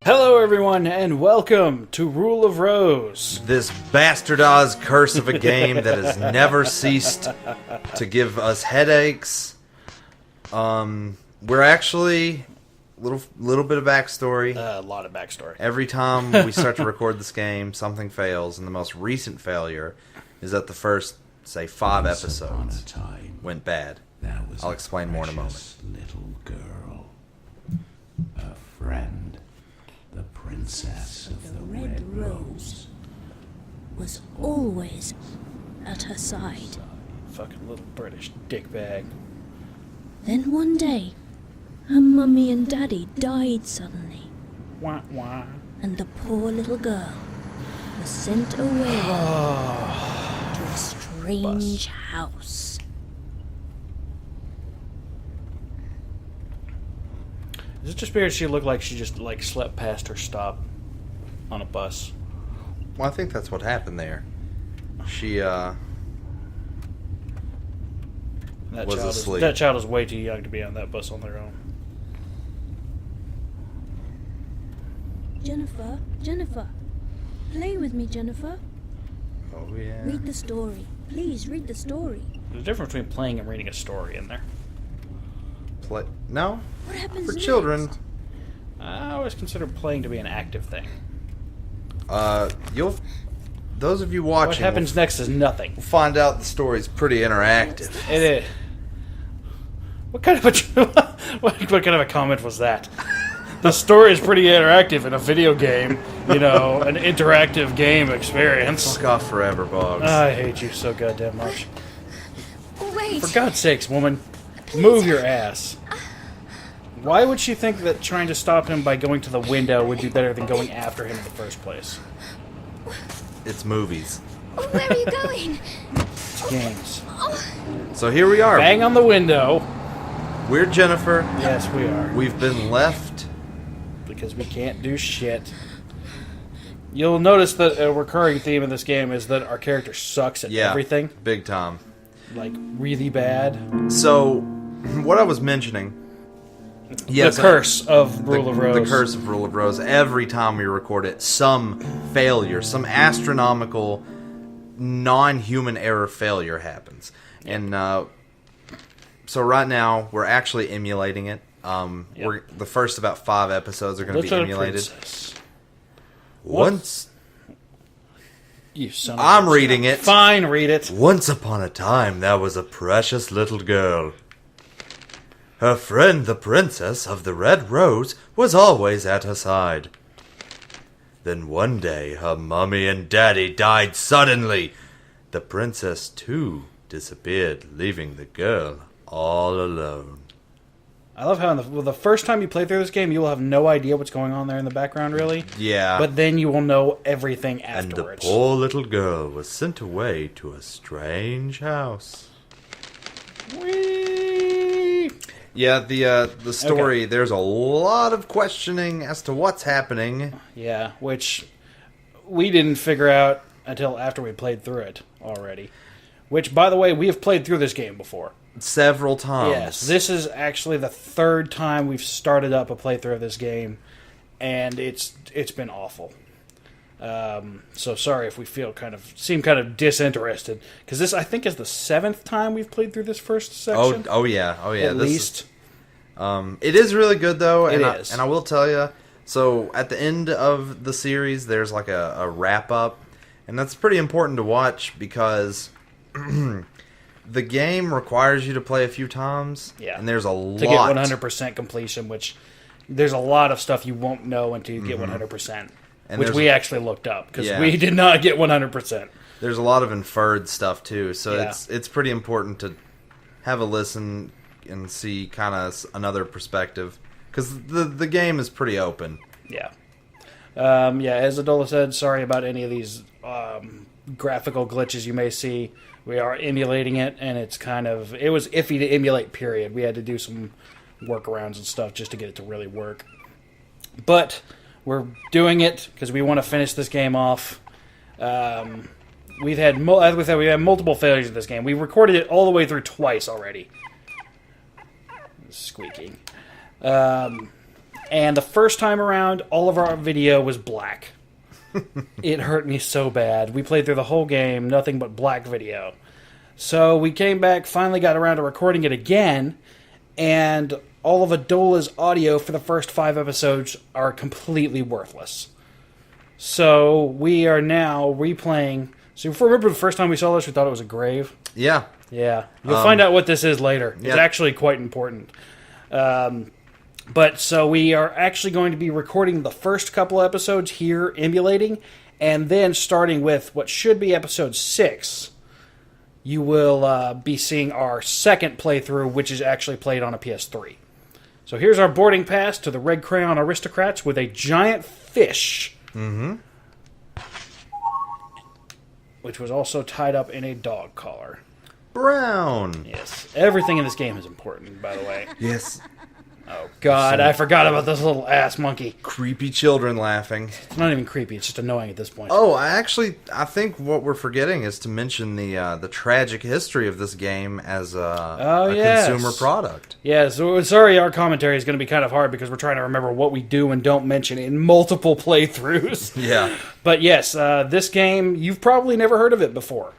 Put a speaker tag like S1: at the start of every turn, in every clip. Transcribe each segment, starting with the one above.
S1: Hello everyone, and welcome to Rule of Rose.
S2: This bastardized curse of a game that has never ceased to give us headaches. We're actually little bit of backstory.
S1: A lot of backstory.
S2: Every time we start to record this game, something fails, and the most recent failure is that the first, say, 5 episodes went bad. I'll explain more in a moment.
S3: Little girl, a friend, the princess of the Red Rose,
S4: was always at her side.
S1: Fucking little British dickbag.
S4: Then one day, her mummy and daddy died suddenly,
S1: Wah wah.
S4: and the poor little girl was sent away to a strange house.
S1: Is it just because she looked like she just slept past her stop on a bus?
S2: Well, I think that's what happened there. She, was asleep.
S1: That child is way too young to be on that bus on their own.
S4: Jennifer, play with me, Jennifer.
S2: Oh, yeah.
S4: Read the story. Please, read the story.
S1: There's a difference between playing and reading a story in there.
S2: No?
S4: What happens
S2: For
S4: next?
S2: children.
S1: I always consider playing to be an active thing.
S2: Those of you watching
S1: What happens next is nothing.
S2: will find out the story's pretty interactive.
S1: It is. What kind of what kind of a comment was that? The story is pretty interactive in a video game, an interactive game experience.
S2: Fuck off forever, Boggs.
S1: I hate you so goddamn much.
S4: Wait.
S1: For God's sakes, woman, move your ass. Why would she think that trying to stop him by going to the window would be better than going after him in the first place?
S2: It's movies.
S4: Where are you going?
S1: It's games.
S2: So here we are.
S1: Bang on the window.
S2: We're Jennifer.
S1: Yes, we are.
S2: We've been left.
S1: Because we can't do shit. You'll notice that a recurring theme in this game is that our character sucks at everything.
S2: Big time.
S1: Like, really bad.
S2: So, what I was mentioning... Yes,
S1: the curse of Rule of Rose.
S2: The curse of Rule of Rose. Every time we record it, some failure, some astronomical, non-human error failure happens. And so right now, we're actually emulating it. The first about 5 episodes are going to be emulated. Once...
S1: You son of a
S2: I'm
S1: bitch.
S2: reading it.
S1: Fine, read it.
S2: Once upon a time, there was a precious little girl. Her friend, the princess of the Red Rose, was always at her side. Then one day, her mummy and daddy died suddenly. The princess, too, disappeared, leaving the girl all alone.
S1: I love how the first time you play through this game, you will have no idea what's going on there in the background, really.
S2: Yeah.
S1: But then you will know everything
S2: And the
S1: afterwards.
S2: poor little girl was sent away to a strange house.
S1: Whee!
S2: Yeah, the story, there's a lot of questioning as to what's happening.
S1: Yeah, which we didn't figure out until after we played through it already. Which, by the way, we have played through this game before.
S2: Several times.
S1: Yes, this is actually the 3rd time we've started up a playthrough of this game, and it's been awful. So sorry if we seem kind of disinterested, because this, I think, is the 7th time we've played through this first section.
S2: Oh yeah.
S1: At least.
S2: It is really good, though. And
S1: It is.
S2: And I will tell you, so at the end of the series, there's like a wrap-up, and that's pretty important to watch, because the game requires you to play a few times, and there's a lot.
S1: To get 100% completion, which there's a lot of stuff you won't know until you get 100%.
S2: And
S1: which we actually looked up, because we did not get 100%.
S2: There's a lot of inferred stuff, too, so it's pretty important to have a listen and see kind of another perspective, because the game is pretty open.
S1: Yeah. As Adola said, sorry about any of these graphical glitches you may see. We are emulating it, and it was iffy to emulate, period. We had to do some workarounds and stuff just to get it to really work. But we're doing it because we want to finish this game off. We've had multiple failures in this game. We recorded it all the way through twice already. squeaking. And the first time around, all of our video was black. It hurt me so bad. We played through the whole game, nothing but black video. So we came back, finally got around to recording it again, and all of Adola's audio for the first 5 episodes are completely worthless. So we are now replaying. So if you remember the first time we saw this, we thought it was a grave.
S2: Yeah.
S1: Yeah. You'll find out what this is later. It's
S2: yeah.
S1: actually quite important. But so we are actually going to be recording the first couple episodes here, emulating, and then starting with what should be episode 6, you will be seeing our second playthrough, which is actually played on a PS3. So here's our boarding pass to the Red Crayon Aristocrats with a giant fish.
S2: Mm-hmm.
S1: Which was also tied up in a dog collar.
S2: Brown.
S1: Yes. Everything in this game is important, by the way.
S2: Yes.
S1: Oh, God, I forgot about this little ass monkey.
S2: Creepy children laughing.
S1: It's not even creepy, it's just annoying at this point.
S2: Oh, I think what we're forgetting is to mention the tragic history of this game as a consumer product.
S1: Yeah, so sorry our commentary is going to be kind of hard because we're trying to remember what we do and don't mention in multiple playthroughs.
S2: Yeah.
S1: But yes, this game, you've probably never heard of it before.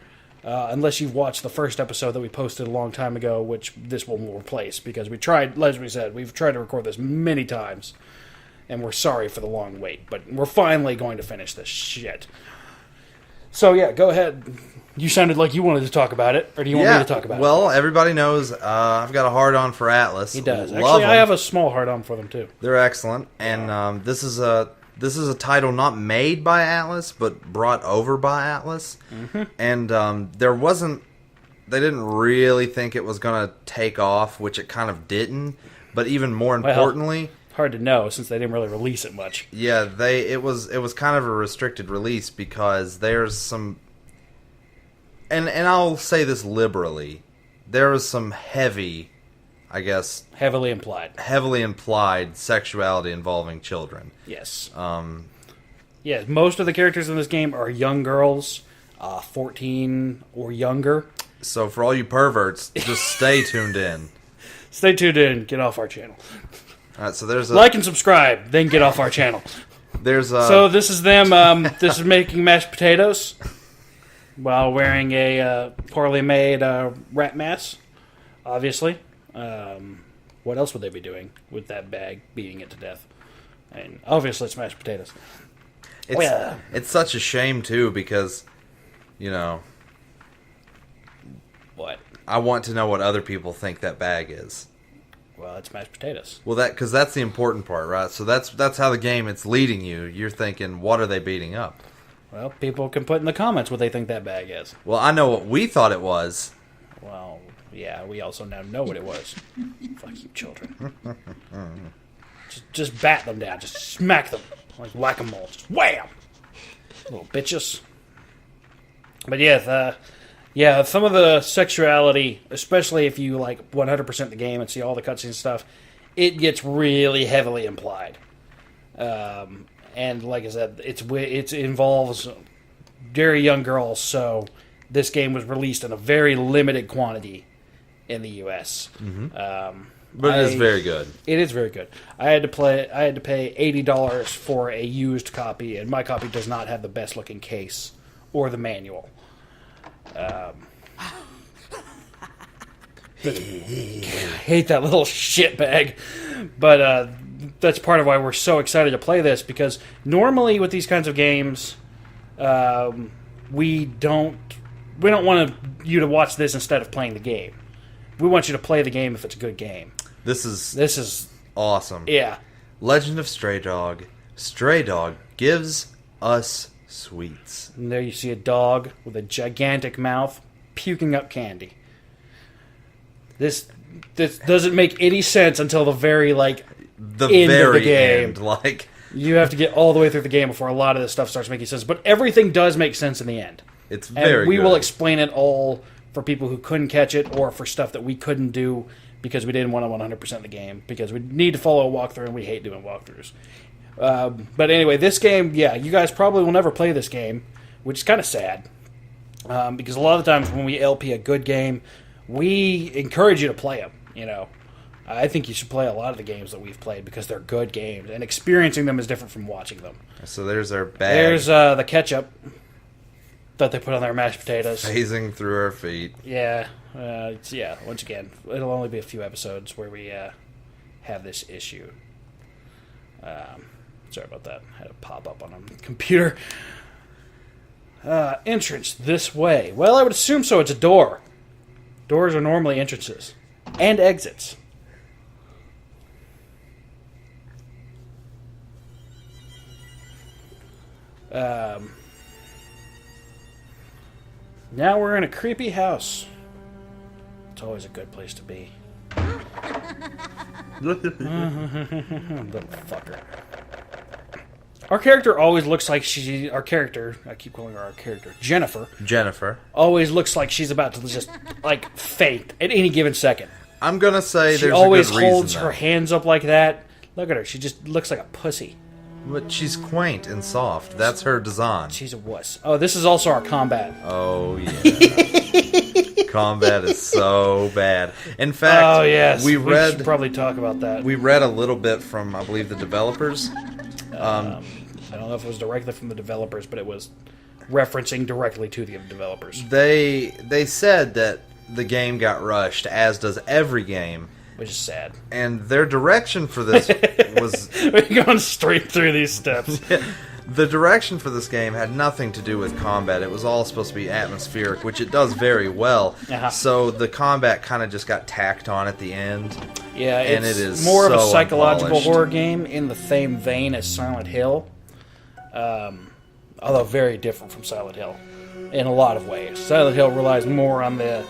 S1: Unless you've watched the first episode that we posted a long time ago, which this one will replace, because we tried, as we said, we've tried to record this many times, and we're sorry for the long wait, but we're finally going to finish this shit. So yeah, go ahead. You sounded like you wanted to talk about it, or do you want me to talk about it?
S2: Well, everybody knows I've got a hard-on for Atlas.
S1: He does.
S2: Love
S1: Actually, I
S2: them.
S1: have a small hard-on for them, too.
S2: They're excellent, and this is a title not made by Atlas, but brought over by Atlas. Mm-hmm. And they didn't really think it was going to take off, which it kind of didn't. But even more importantly,
S1: hard to know since they didn't really release it much.
S2: Yeah, it was kind of a restricted release because there's some, and I'll say this liberally, there is some heavy, I guess,
S1: heavily implied
S2: sexuality involving children.
S1: Yes. Yeah, most of the characters in this game are young girls, 14 or younger.
S2: So for all you perverts, just stay tuned in.
S1: Stay tuned in. Get off our channel.
S2: All right, so there's
S1: like and subscribe, then get off our channel. So this is them. This is making mashed potatoes while wearing a poorly made rat mask, obviously. What else would they be doing with that bag, beating it to death? And obviously it's mashed potatoes.
S2: It's such a shame, too, because,
S1: What?
S2: I want to know what other people think that bag is.
S1: Well, it's mashed potatoes.
S2: Well, because that's the important part, right? So that's how the game, it's leading you. You're thinking, what are they beating up?
S1: Well, people can put in the comments what they think that bag is.
S2: Well, I know what we thought it was.
S1: Well, yeah, we also now know what it was. Fuck you, children. Just bat them down. Just smack them. Like whack-a-mole. Just wham! Little bitches. But yeah, some of the sexuality, especially if you like 100% the game and see all the cutscenes and stuff, it gets really heavily implied. And like I said, it involves very young girls, so this game was released in a very limited quantity in the U.S.
S2: Mm-hmm. But it is very good.
S1: It is very good. I had to pay $80 for a used copy, and my copy does not have the best looking case or the manual. I hate that little shitbag, but that's part of why we're so excited to play this, because normally with these kinds of games, we don't want you to watch this instead of playing the game. We want you to play the game if it's a good game.
S2: This is awesome.
S1: Yeah.
S2: Legend of Stray Dog. Stray Dog gives us sweets.
S1: And there you see a dog with a gigantic mouth puking up candy. This doesn't make any sense until the very end of the game.
S2: Like,
S1: you have to get all the way through the game before a lot of this stuff starts making sense. But everything does make sense in the end.
S2: It's very
S1: And we
S2: good.
S1: will explain it all for people who couldn't catch it or for stuff that we couldn't do because we didn't want to 100% the game. Because we need to follow a walkthrough and we hate doing walkthroughs. But anyway, this game, yeah, you guys probably will never play this game, which is kind of sad. Because a lot of the times when we LP a good game, we encourage you to play them, I think you should play a lot of the games that we've played because they're good games, and experiencing them is different from watching them.
S2: So there's our bag.
S1: There's the ketchup that they put on their mashed potatoes.
S2: Phasing through our feet.
S1: Yeah. Once again, it'll only be a few episodes where we have this issue. Sorry about that. I had to pop up on a computer. Entrance this way. Well, I would assume so. It's a door. Doors are normally entrances. And exits. Now we're in a creepy house. It's always a good place to be. Little fucker. Our character always looks like I keep calling her our character, Jennifer, always looks like she's about to just, like, faint at any given second.
S2: I'm going to say
S1: she
S2: there's
S1: always
S2: a good reason,
S1: holds her hands up like that. Look at her. She just looks like a pussy.
S2: But she's quaint and soft. That's her design.
S1: She's a wuss. Oh, this is also our combat.
S2: Oh, yeah. Combat is so bad. In fact, we
S1: should probably talk about that.
S2: We read a little bit from, I believe, the developers.
S1: I don't know if it was directly from the developers, but it was referencing directly to the developers.
S2: They said that the game got rushed, as does every game.
S1: Which is sad.
S2: And their direction for this was...
S1: We're going straight through these steps.
S2: The direction for this game had nothing to do with combat. It was all supposed to be atmospheric, which it does very well.
S1: Uh-huh.
S2: So the combat kind of just got tacked on at the end.
S1: Yeah,
S2: and
S1: it's
S2: it is
S1: more
S2: so
S1: of a psychological
S2: unpolished.
S1: horror game in the same vein as Silent Hill. Although very different from Silent Hill in a lot of ways. Silent Hill relies more on the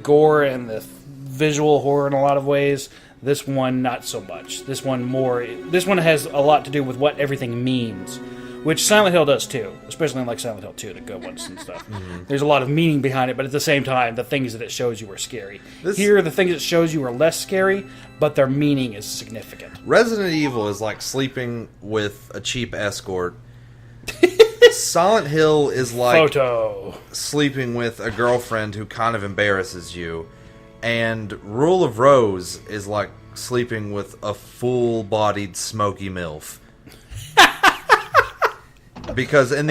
S1: gore and the visual horror in a lot of ways. This one, not so much. This one has a lot to do with what everything means, which Silent Hill does too, especially in like Silent Hill 2, the good ones and stuff. Mm-hmm. There's a lot of meaning behind it, but at the same time, the things that it shows you are scary. Here, the things it shows you are less scary, but their meaning is significant.
S2: Resident Evil is like sleeping with a cheap escort. Silent Hill is like sleeping with a girlfriend who kind of embarrasses you. And Rule of Rose is like sleeping with a full-bodied smoky MILF. Because at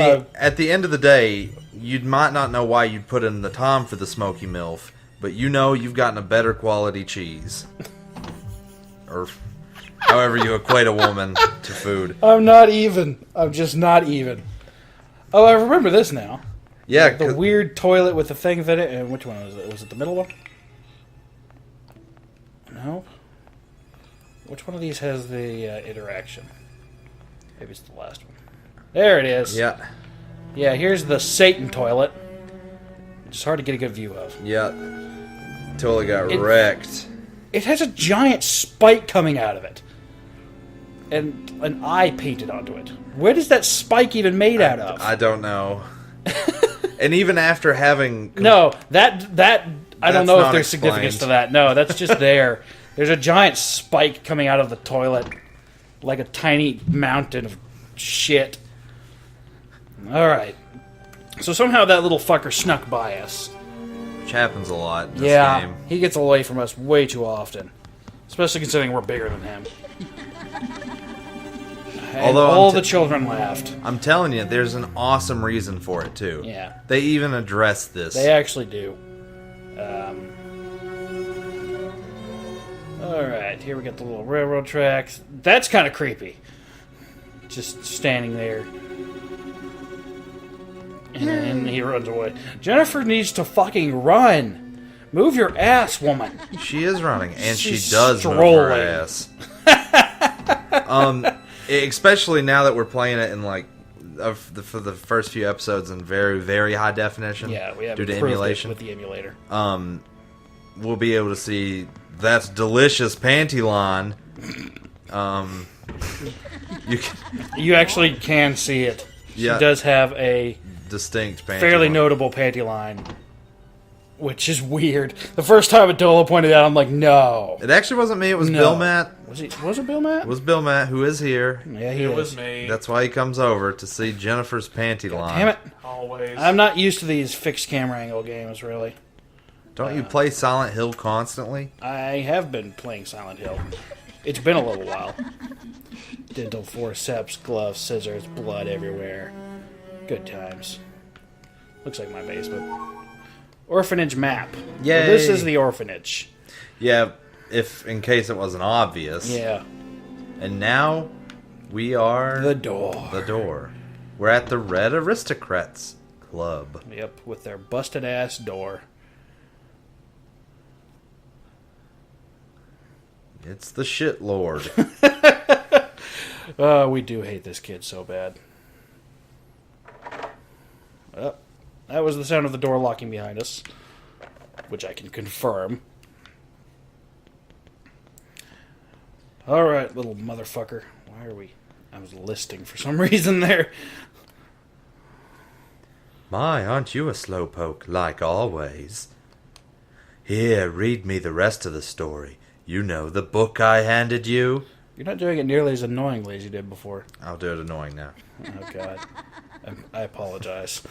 S2: the end of the day, you might not know why you'd put in the time for the smoky MILF, but you know you've gotten a better quality cheese. Or however you equate a woman to food.
S1: I'm not even. I'm just not even. Oh, I remember this now.
S2: Yeah.
S1: The weird toilet with the thing in it. And which one was it? Was it the middle one? No. Which one of these has the interaction? Maybe it's the last one. There it is.
S2: Yeah.
S1: Yeah, here's the Satan toilet. It's hard to get a good view of.
S2: Yeah. Totally got wrecked.
S1: It has a giant spike coming out of it. And an eye painted onto it. Where is that spike even made out of?
S2: I don't know. And even after having...
S1: No, that I don't know if there's
S2: explained.
S1: significance to that. No, that's just there. There's a giant spike coming out of the toilet. Like a tiny mountain of shit. Alright. So somehow that little fucker snuck by us.
S2: Which happens a lot in this game.
S1: He gets away from us way too often. Especially considering we're bigger than him.
S2: Although
S1: all the children laughed.
S2: I'm telling you, there's an awesome reason for it, too.
S1: Yeah.
S2: They even address this.
S1: They actually do. Alright, here we got the little railroad tracks. That's kind of creepy. Just standing there. And then he runs away. Jennifer needs to fucking run. Move your ass, woman.
S2: She is running, and
S1: She's
S2: she does
S1: strolling.
S2: move her ass. Especially now that we're playing it in like for the first few episodes in very, very high definition.
S1: Yeah, we have
S2: due to
S1: improved
S2: emulation
S1: it with the emulator.
S2: We'll be able to see that delicious panty line.
S1: You actually can see it. She does have a
S2: distinct panty
S1: fairly
S2: line.
S1: notable panty line, which is weird. The first time Adola pointed out, I'm like, no.
S2: It actually wasn't me. It was
S1: No.
S2: Bill Matt.
S1: Was it Bill Matt?
S2: It was Bill Matt, who is here.
S1: Yeah,
S3: It was me.
S2: That's why he comes over to see Jennifer's panty line.
S1: Damn it.
S3: Always.
S1: I'm not used to these fixed camera angle games, really.
S2: Don't you play Silent Hill constantly?
S1: I have been playing Silent Hill. It's been a little while. Dental forceps, gloves, scissors, blood everywhere. Good times. Looks like my basement. Orphanage map.
S2: Yay.
S1: Well, this is the orphanage.
S2: Yeah, if in case it wasn't obvious.
S1: Yeah.
S2: And now we are
S1: The door.
S2: The door. We're at the Red Aristocrats Club.
S1: Yep, with their busted ass door.
S2: It's the shit lord.
S1: We do hate this kid so bad. Oh, that was the sound of the door locking behind us, which I can confirm. Alright, little motherfucker. Why are we... I was listing for some reason there.
S2: My, aren't you a slowpoke, like always? Here, read me the rest of the story. You know, the book I handed you.
S1: You're not doing it nearly as annoyingly as you did before.
S2: I'll do it annoying now.
S1: Oh, God. I apologize.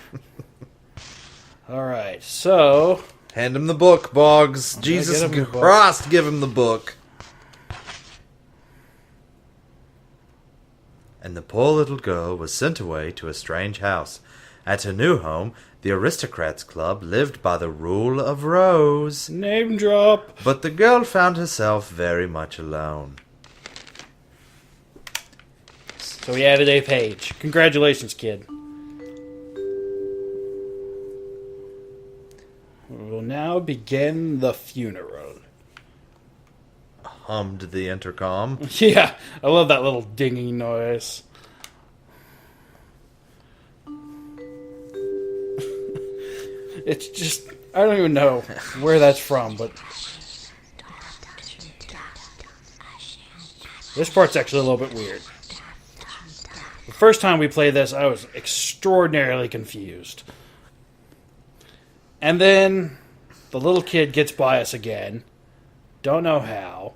S1: Alright, so...
S2: Hand him the book, Boggs.
S1: Okay,
S2: Jesus
S1: get him the book.
S2: Christ, give him the book. And the poor little girl was sent away to a strange house. At her new home, the Aristocrats Club lived by the rule of Rose.
S1: Name drop.
S2: But the girl found herself very much alone.
S1: So we added a page. Congratulations, kid. We will now begin the funeral.
S2: Hummed the intercom.
S1: Yeah, I love that little dinging noise. It's just, I don't even know where that's from, but this part's actually a little bit weird. The first time we played this, I was extraordinarily confused. And then the little kid gets by us again. Don't know how.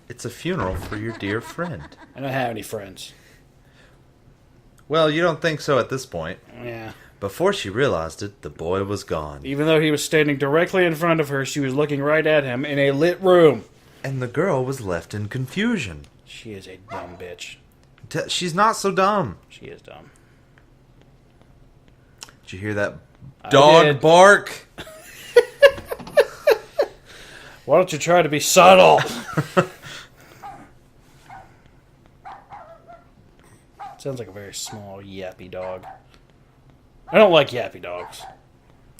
S2: It's a funeral for your dear friend.
S1: I don't have any friends.
S2: Well, you don't think so at this point.
S1: Yeah.
S2: Before she realized it, the boy was gone.
S1: Even though he was standing directly in front of her, she was looking right at him in a lit room.
S2: And the girl was left in confusion.
S1: She is a dumb bitch.
S2: She's not so dumb.
S1: She is dumb.
S2: Did you hear that
S1: I
S2: dog
S1: did.
S2: bark?
S1: Why don't you try to be subtle? Sounds like a very small, yappy dog. I don't like yappy dogs.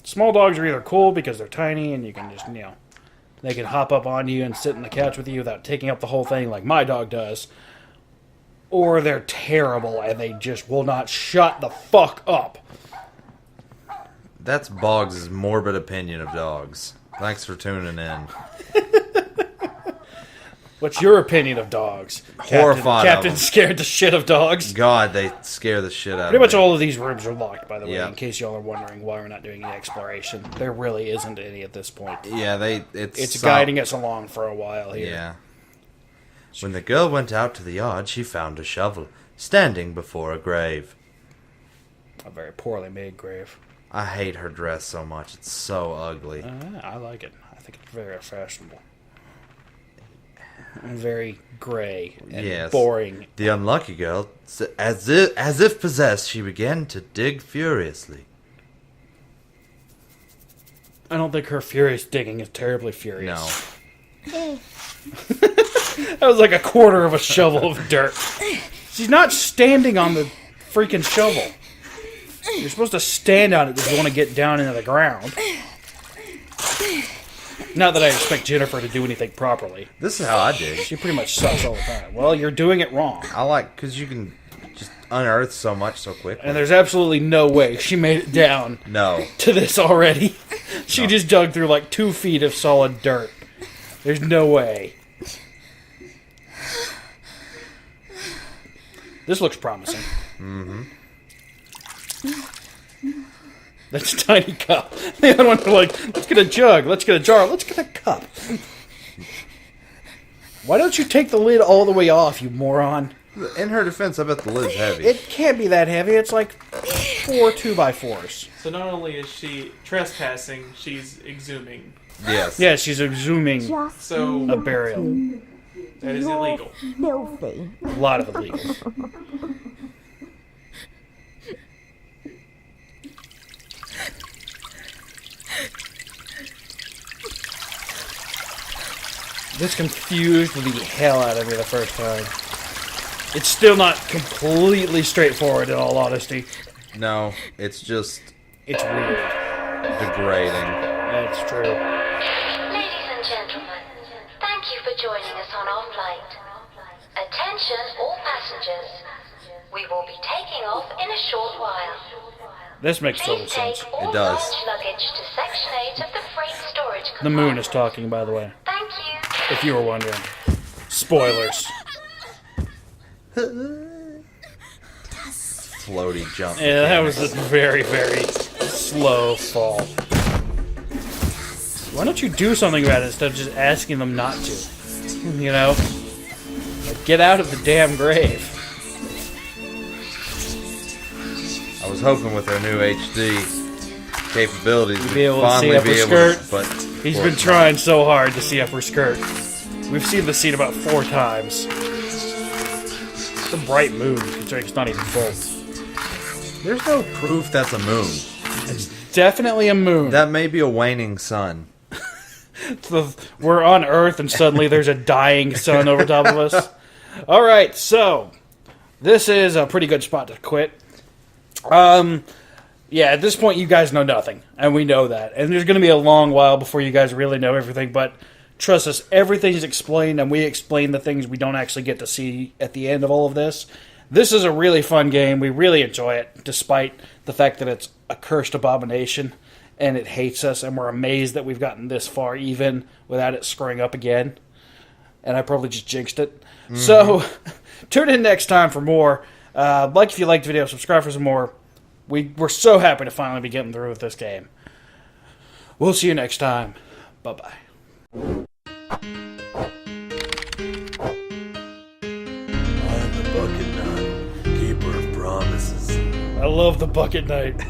S1: Small dogs are either cool because they're tiny and you can just, they can hop up on you and sit on the couch with you without taking up the whole thing like my dog does. Or they're terrible and they just will not shut the fuck up.
S2: That's Boggs' morbid opinion of dogs. Thanks for tuning in.
S1: What's your opinion of dogs?
S2: Horrified of
S1: Captain
S2: them.
S1: scared the shit of dogs.
S2: God, they scare the shit out of me.
S1: Pretty much all of these rooms are locked, by the way,
S2: Yeah.
S1: in case y'all are wondering why we're not doing any exploration. There really isn't any at this point.
S2: Yeah,
S1: It's guiding us along for a while here.
S2: Yeah. When the girl went out to the yard, she found a shovel, standing before a grave.
S1: A very poorly made grave.
S2: I hate her dress so much. It's so ugly.
S1: I like it. I think it's very fashionable. And very gray and
S2: Yes.
S1: boring.
S2: The unlucky girl, as if possessed, she began to dig furiously.
S1: I don't think her furious digging is terribly furious.
S2: No.
S1: That was like a quarter of a shovel of dirt. She's not standing on the freaking shovel. You're supposed to stand on it if you want to get down into the ground. Not that I expect Jennifer to do anything properly.
S2: This is how I dig.
S1: She pretty much sucks all the time. Well, you're doing it wrong.
S2: I like, because you can just unearth so much so quickly.
S1: And there's absolutely no way she made it down
S2: No.
S1: to this already. She just dug through like 2 feet of solid dirt. There's no way. This looks promising. Mm-hmm. That's a tiny cup. The other ones are like, let's get a jug, let's get a jar, let's get a cup. Why don't you take the lid all the way off, you moron?
S2: In her defense, I bet the lid's heavy.
S1: It can't be that heavy. It's like 4 2x4s.
S5: So not only is she trespassing, she's exhuming.
S2: Yes.
S1: Yeah, she's exhuming
S5: Just
S6: So
S1: a burial.
S6: that is illegal.
S5: filthy.
S1: A lot of illegal. This confused the hell out of me the first time. It's still not completely straightforward, in all honesty.
S2: No, it's just
S1: It's weird.
S2: degrading.
S1: That's true.
S7: Ladies and gentlemen, thank you for joining us on our flight. Attention all passengers. We will be taking off in a short while.
S1: This makes total
S7: Please
S1: sense.
S7: take all
S2: It does.
S7: large luggage to Section 8 of the freight storage compartment.
S1: The moon is talking, by the way,
S7: Thank you.
S1: if you were wondering. Spoilers.
S2: Floaty jump.
S1: Yeah, that was a very, very slow fall. Why don't you do something about it instead of just asking them not to? You know? Like, get out of the damn grave.
S2: I was hoping with our new HD capabilities
S1: be
S2: we'd
S1: able to see
S2: finally
S1: up
S2: be
S1: her
S2: able to,
S1: skirt.
S2: but
S1: He's
S2: of
S1: been
S2: course
S1: trying so hard to see up her skirt. We've seen the scene about 4 times. It's a bright moon, considering it's not even full.
S2: not. There's no proof that's a moon.
S1: Definitely a moon.
S2: That may be a waning sun.
S1: We're on Earth, and suddenly there's a dying sun over top of us. All right, so this is a pretty good spot to quit. Yeah, at this point, you guys know nothing, and we know that. And there's going to be a long while before you guys really know everything, but trust us, everything's explained, and we explain the things we don't actually get to see at the end of all of this. This is a really fun game. We really enjoy it, despite the fact that it's a cursed abomination, and it hates us, and we're amazed that we've gotten this far even without it screwing up again. And I probably just jinxed it. So, tune in next time for more. Like if you liked the video, subscribe for some more. We're so happy to finally be getting through with this game. We'll see you next time. Bye-bye.
S2: I'm the Bucket Knight, keeper of promises.
S1: I love the Bucket Knight.